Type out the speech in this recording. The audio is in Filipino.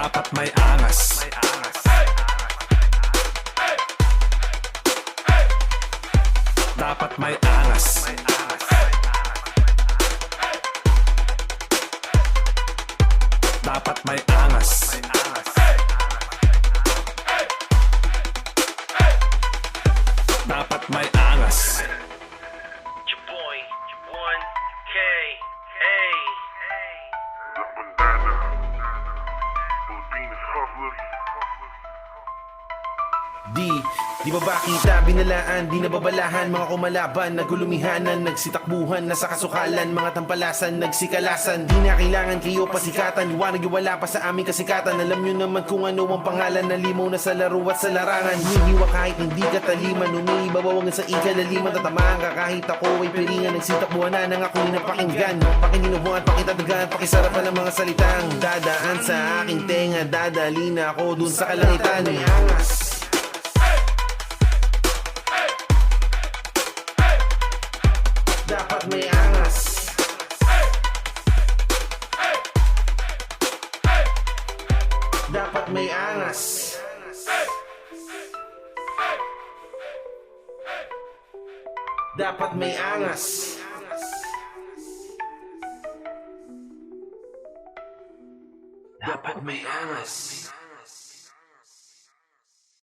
Dapat may angas. Dapat may angas. Dapat may angas. Dapat may angas. Your boy, 1K, hey. The bandana, Philippines hustlers. Di ba ba kita binalaan, di nababalahan mga kumalaban, nagulumihanan, nagsitakbuhan, nasa kasukalan, mga tampalasan, nagsikalasan. Di na kailangan kayo pasikatan, liwanag yung wala pa sa aming kasikatan. Alam nyo naman kung ano ang pangalan, nalimaw na sa laro at sa larangan. Hinihiwa kahit hindi ka taliman, umiibabawangan sa ikalaliman, tatamaan ka kahit ako ay piringan. Nagsitakbuhan na nang ako'y napakinggan, pakininubungan, pakitadagan, pakisarap pa ng mga salitang dadaan sa aking tenga, dadali na ako dun sa kalangitan. May angas. Dapat may angas. Dapat may angas. Dapat may angas. Dapat may angas.